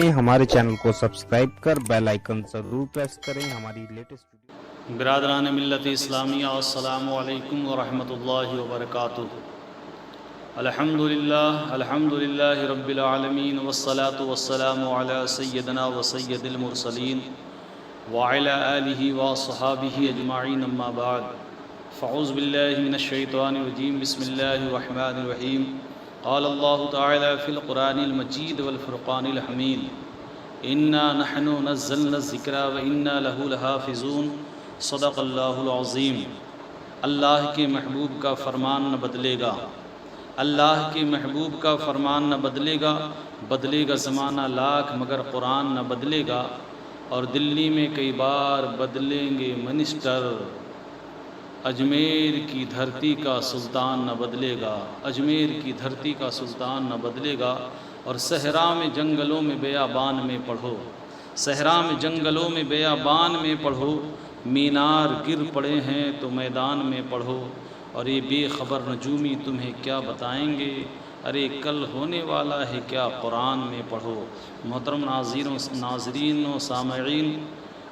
ہمارے چینل کو سبسکرائب کر بیل آئیکن ضرور پریس کریں ہماری لیٹسٹ ویڈیو۔ برادران ملت اسلامیہ السلام علیکم ورحمۃ اللہ وبرکاتہ۔ الحمدللہ رب العالمین والصلاة والسلام علی سیدنا وسید المرسلین وعلی آلہ وصحابہ اجمعین اما بعد فاعوذ باللہ من الشیطان الرجیم بسم اللہ الرحمن الرحیم قال اللہ تعالی فی القرآن المجید والفرقان الحمید انا نحن نزلنا الذکر وانا لہ لحافظون صدق اللہ العظیم۔ اللہ کے محبوب کا فرمان نہ بدلے گا، اللہ کے محبوب کا فرمان نہ بدلے گا، بدلے گا زمانہ لاکھ مگر قرآن نہ بدلے گا، اور دلی میں کئی بار بدلیں گے منسٹر، اجمیر کی دھرتی کا سلطان نہ بدلے گا، اجمیر کی دھرتی کا سلطان نہ بدلے گا۔ اور صحرا میں جنگلوں میں بیابان میں پڑھو، صحرا میں جنگلوں میں بیابان میں پڑھو، مینار گر پڑے ہیں تو میدان میں پڑھو، اور یہ بے خبر نجومی تمہیں کیا بتائیں گے، ارے کل ہونے والا ہے کیا قرآن میں پڑھو۔ محترم ناظرین و سامعین،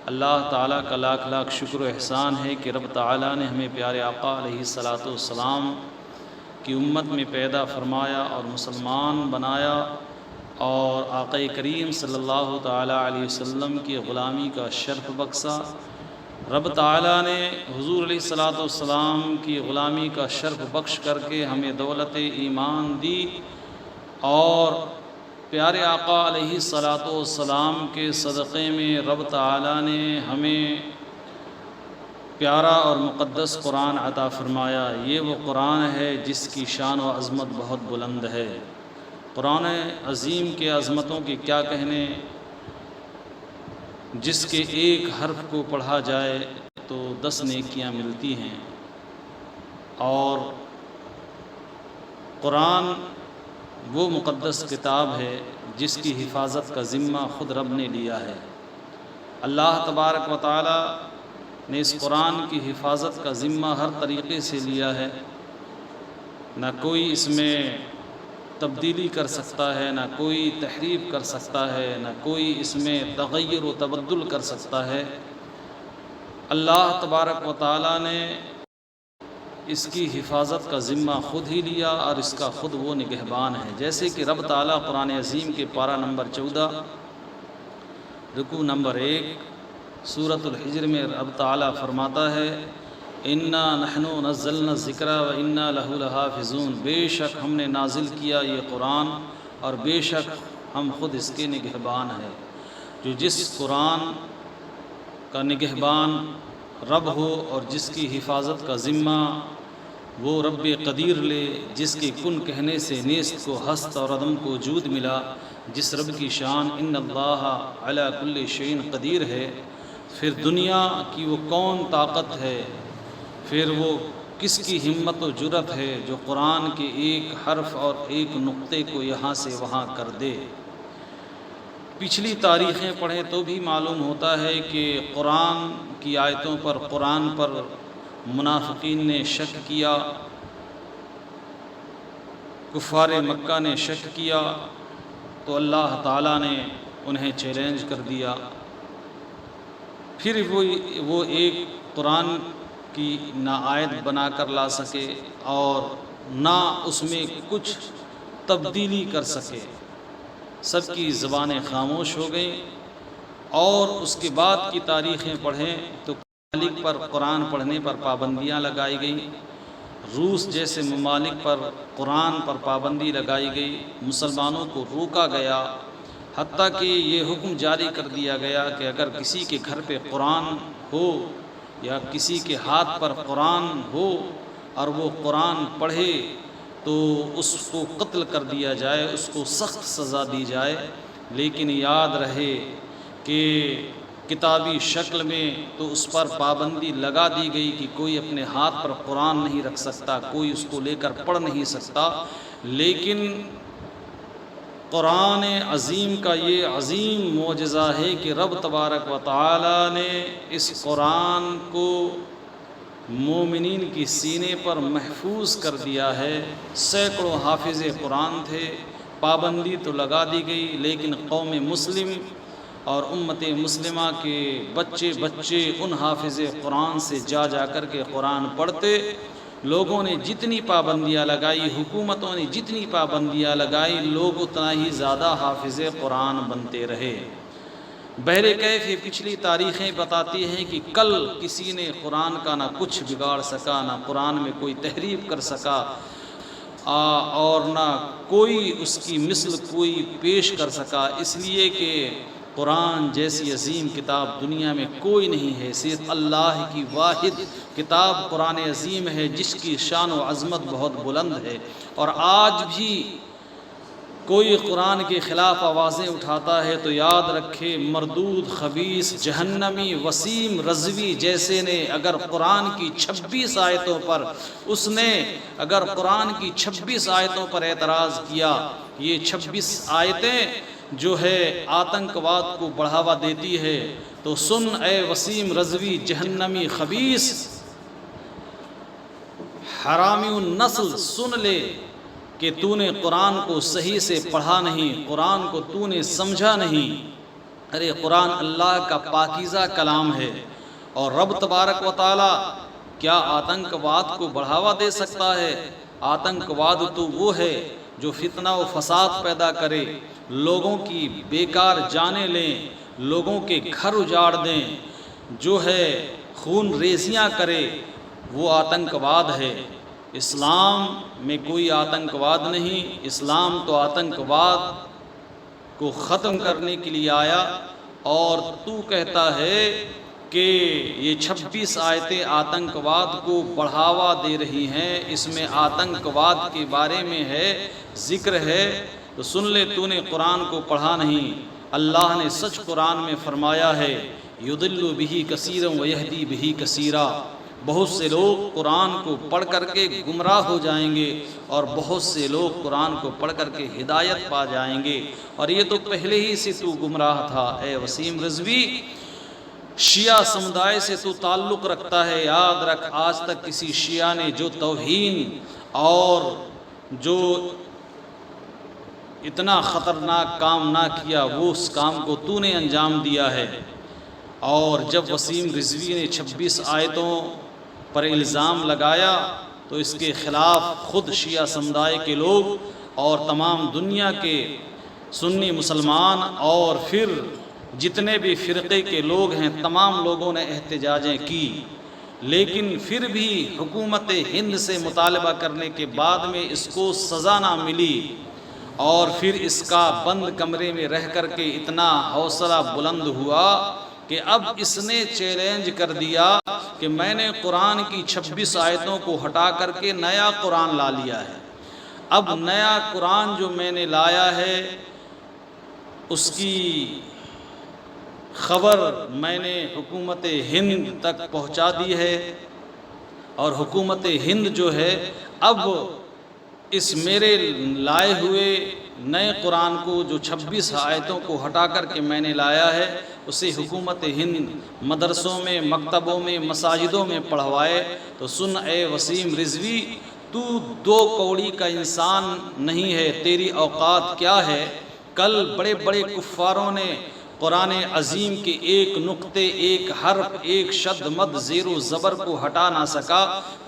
اللہ تعالیٰ کا لاکھ لاکھ شکر و احسان ہے کہ رب تعالیٰ نے ہمیں پیارے آقا علیہ السلام کی امت میں پیدا فرمایا اور مسلمان بنایا، اور آقا کریم صلی اللہ تعالیٰ علیہ وسلم کی غلامی کا شرف بخشا۔ رب تعالیٰ نے حضور علیہ السلام کی غلامی کا شرف بخش کر کے ہمیں دولت ایمان دی، اور پیارے آقا علیہ السلام کے صدقے میں رب تعالیٰ نے ہمیں پیارا اور مقدس قرآن عطا فرمایا۔ یہ وہ قرآن ہے جس کی شان و عظمت بہت بلند ہے۔ قرآن عظیم کے عظمتوں کے کیا کہنے، جس کے ایک حرف کو پڑھا جائے تو 10 نیکیاں ملتی ہیں، اور قرآن وہ مقدس کتاب ہے جس کی حفاظت کا ذمہ خود رب نے لیا ہے۔ اللہ تبارک و تعالی نے اس قرآن کی حفاظت کا ذمہ ہر طریقے سے لیا ہے، نہ کوئی اس میں تبدیلی کر سکتا ہے، نہ کوئی تحریف کر سکتا ہے، نہ کوئی اس میں تغیر و تبدل کر سکتا ہے۔ اللہ تبارک و تعالی نے اس کی حفاظت کا ذمہ خود ہی لیا، اور اس کا خود وہ نگہبان ہے۔ جیسے کہ رب تعالیٰ قرآن عظیم کے پارہ نمبر 14 رکوع نمبر 1 سورۃ الحجر میں رب تعالیٰ فرماتا ہے انا نحن نزلنا الذکر وانا لہ لحافظون، بے شک ہم نے نازل کیا یہ قرآن، اور بے شک ہم خود اس کے نگہبان ہیں۔ جو جس قرآن کا نگہبان رب ہو اور جس کی حفاظت کا ذمہ وہ رب قدیر لے، جس کے کن کہنے سے نیست کو ہست اور عدم کو وجود ملا، جس رب کی شان ان اللہ علی کل شیء قدیر ہے، پھر دنیا کی وہ کون طاقت ہے، پھر وہ کس کی ہمت و جرأت ہے جو قرآن کے ایک حرف اور ایک نقطے کو یہاں سے وہاں کر دے۔ پچھلی تاریخیں پڑھیں تو بھی معلوم ہوتا ہے کہ قرآن کی آیتوں پر، قرآن پر منافقین نے شک کیا، کفار مکہ نے شک کیا، تو اللہ تعالیٰ نے انہیں چیلنج کر دیا۔ پھر وہ ایک قرآن کی نہ آیت بنا کر لا سکے اور نہ اس میں کچھ تبدیلی کر سکے، سب کی زبانیں خاموش ہو گئیں۔ اور اس کے بعد کی تاریخیں پڑھیں تو ممالک پر قرآن پڑھنے پر پابندیاں لگائی گئیں، روس جیسے ممالک پر قرآن پر پابندی لگائی گئی، مسلمانوں کو روکا گیا، حتیٰ کہ یہ حکم جاری کر دیا گیا کہ اگر کسی کے گھر پہ قرآن ہو یا کسی کے ہاتھ پر قرآن ہو اور وہ قرآن پڑھے تو اس کو قتل کر دیا جائے، اس کو سخت سزا دی جائے۔ لیکن یاد رہے کہ کتابی شکل میں تو اس پر پابندی لگا دی گئی کہ کوئی اپنے ہاتھ پر قرآن نہیں رکھ سکتا، کوئی اس کو لے کر پڑھ نہیں سکتا، لیکن قرآن عظیم کا یہ عظیم معجزہ ہے کہ رب تبارک و تعالی نے اس قرآن کو مومنین کی سینے پر محفوظ کر دیا ہے۔ سینکڑوں حافظ قرآن تھے پابندی تو لگا دی گئی، لیکن قوم مسلم اور امت مسلمہ کے بچے ان حافظ قرآن سے جا کر کے قرآن پڑھتے۔ لوگوں نے جتنی پابندیاں لگائی، حکومتوں نے جتنی پابندیاں لگائی، لوگ اتنا ہی زیادہ حافظ قرآن بنتے رہے۔ بہرکیف یہ پچھلی تاریخیں بتاتی ہیں کہ کل کسی نے قرآن کا نہ کچھ بگاڑ سکا، نہ قرآن میں کوئی تحریف کر سکا، اور نہ کوئی اس کی مثل کوئی پیش کر سکا، اس لیے کہ قرآن جیسی عظیم کتاب دنیا میں کوئی نہیں ہے۔ صرف اللہ کی واحد کتاب قرآن عظیم ہے، جس کی شان و عظمت بہت بلند ہے۔ اور آج بھی کوئی قرآن کے خلاف آوازیں اٹھاتا ہے تو یاد رکھے مردود، خبیث، جہنمی وسیم رضوی جیسے نے اگر قرآن کی 26 آیتوں پر اگر قرآن کی 26 آیتوں پر اعتراض کیا، یہ 26 آیتیں جو ہے آتنکواد کو بڑھاوا دیتی ہے، تو سن اے وسیم رضوی، جہنمی، خبیث، حرامی النسل، سن لے کہ تو نے قرآن کو صحیح سے پڑھا نہیں، قرآن کو تو نے سمجھا نہیں۔ ارے قرآن اللہ کا پاکیزہ کلام ہے، اور رب تبارک و تعالی کیا آتنکواد کو بڑھاوا دے سکتا ہے؟ آتنکواد تو وہ ہے جو فتنہ و فساد پیدا کرے، لوگوں کی بیکار جانیں لیں، لوگوں کے گھر اجاڑ دیں، جو ہے خون ریزیاں کرے، وہ آتنکواد ہے۔ اسلام میں کوئی آتنکواد نہیں، اسلام تو آتنکواد کو ختم کرنے کے لیے آیا، اور تو کہتا ہے کہ یہ 26 آیتیں آتنکواد کو بڑھاوا دے رہی ہیں، اس میں آتنکواد کے بارے میں ہے، ذکر ہے، تو سن لے تو نے قرآن کو پڑھا نہیں۔ اللہ نے سچ قرآن میں فرمایا ہے، یضل بہ کثیرا ویہدی بہ کثیرا، بہت سے لوگ قرآن کو پڑھ کر کے گمراہ ہو جائیں گے، اور بہت سے لوگ قرآن کو پڑھ کر کے ہدایت پا جائیں گے، اور یہ تو پہلے ہی سے تو گمراہ تھا۔ اے وسیم رضوی، شیعہ سمدائے سے تو تعلق رکھتا ہے، یاد رکھ آج تک کسی شیعہ نے جو توہین اور جو اتنا خطرناک کام نہ کیا، وہ اس کام کو تو نے انجام دیا ہے۔ اور جب وسیم رضوی نے 26 آیتوں پر الزام لگایا تو اس کے خلاف خود شیعہ سمدائے کے لوگ اور تمام دنیا کے سنی مسلمان اور پھر جتنے بھی فرقے کے لوگ ہیں، تمام لوگوں نے احتجاجیں کی، لیکن پھر بھی حکومت ہند سے مطالبہ کرنے کے بعد میں اس کو سزا نہ ملی، اور پھر اس کا بند کمرے میں رہ کر کے اتنا حوصلہ بلند ہوا کہ اب اس نے چیلنج کر دیا کہ میں نے قرآن کی 26 آیتوں کو ہٹا کر کے نیا قرآن لا لیا ہے۔ اب نیا قرآن جو میں نے لایا ہے، اس کی خبر میں نے حکومت ہند تک پہنچا دی ہے، اور حکومت ہند جو ہے اب اس میرے لائے ہوئے نئے قرآن کو جو 26 آیتوں کو ہٹا کر کے میں نے لایا ہے، اسے حکومت ہند مدرسوں میں، مکتبوں میں، مساجدوں میں پڑھوائے۔ تو سن اے وسیم رضوی، تو 2 کوڑی کا انسان نہیں ہے، تیری اوقات کیا ہے؟ کل بڑے بڑے کفاروں نے قرآن عظیم کے ایک نقطے، ایک حرف، ایک شد مد زیر و زبر کو ہٹا نہ سکا،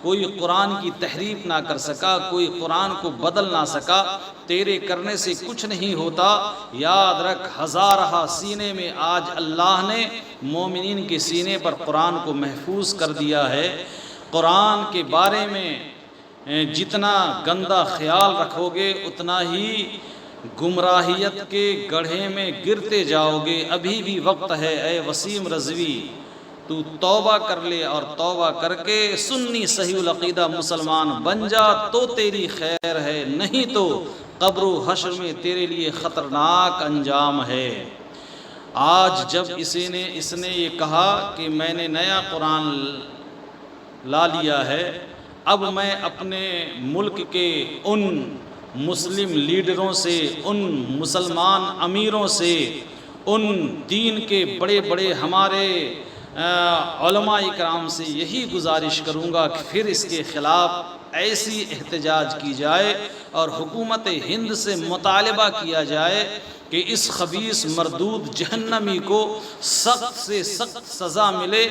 کوئی قرآن کی تحریف نہ کر سکا، کوئی قرآن کو بدل نہ سکا۔ تیرے کرنے سے کچھ نہیں ہوتا، یاد رکھ ہزارہ سینے میں آج اللہ نے مومنین کے سینے پر قرآن کو محفوظ کر دیا ہے۔ قرآن کے بارے میں جتنا گندا خیال رکھو گے اتنا ہی گمراہیت کے گڑھے میں گرتے جاؤ گے۔ ابھی بھی وقت ہے اے وسیم رضوی، تو توبہ کر لے، اور توبہ کر کے سنی صحیح العقیدہ مسلمان بن جا تو تیری خیر ہے، نہیں تو قبر و حشر میں تیرے لیے خطرناک انجام ہے۔ آج جب اس نے یہ کہا کہ میں نے نیا قرآن لا لیا ہے، اب میں اپنے ملک کے ان مسلم لیڈروں سے، ان مسلمان امیروں سے، ان دین کے بڑے بڑے ہمارے علماء کرام سے یہی گزارش کروں گا کہ پھر اس کے خلاف ایسی احتجاج کی جائے اور حکومت ہند سے مطالبہ کیا جائے کہ اس خبیث مردود جہنمی کو سخت سے سخت سزا ملے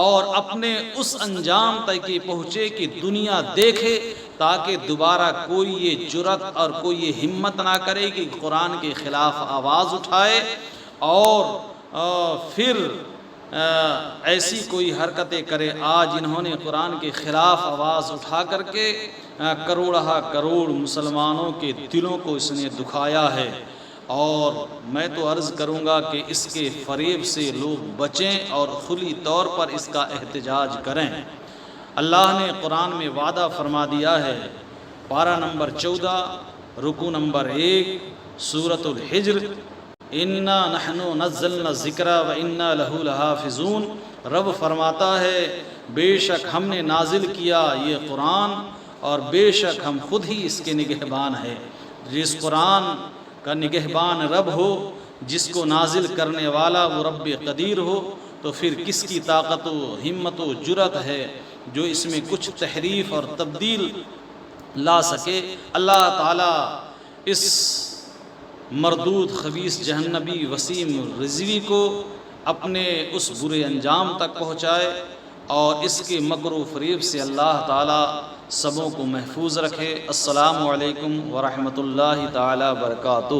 اور اپنے اس انجام تک یہ پہنچے کہ دنیا دیکھے، تاکہ دوبارہ کوئی یہ جرأت اور کوئی یہ ہمت نہ کرے کہ قرآن کے خلاف آواز اٹھائے اور پھر ایسی کوئی حرکتیں کرے۔ آج انہوں نے قرآن کے خلاف آواز اٹھا کر کے کروڑہ کروڑ مسلمانوں کے دلوں کو اس نے دکھایا ہے، اور میں تو عرض کروں گا کہ اس کے فریب سے لوگ بچیں اور کھلی طور پر اس کا احتجاج کریں۔ اللہ نے قرآن میں وعدہ فرما دیا ہے، پارہ نمبر 14 رکوع نمبر 1 سورۃ الحجر، اِنَّا نَحْنُ نَزَّلْنَا الذِّكْرَ وَإِنَّا لَهُ لَحَافِظُونَ۔ رب فرماتا ہے بے شک ہم نے نازل کیا یہ قرآن اور بے شک ہم خود ہی اس کے نگہبان ہیں۔ جس قرآن کا نگہبان رب ہو، جس کو نازل کرنے والا وہ رب قدیر ہو، تو پھر کس کی طاقت و ہمت و جرأت ہے جو اس میں کچھ تحریف اور تبدیل لا سکے۔ اللہ تعالیٰ اس مردود خبیث جہنمی وسیم رضوی کو اپنے اس برے انجام تک پہنچائے اور اس کے مکر و فریب سے اللہ تعالیٰ سبوں کو محفوظ رکھے۔ السلام علیکم ورحمۃ اللہ تعالیٰ وبرکاتہ۔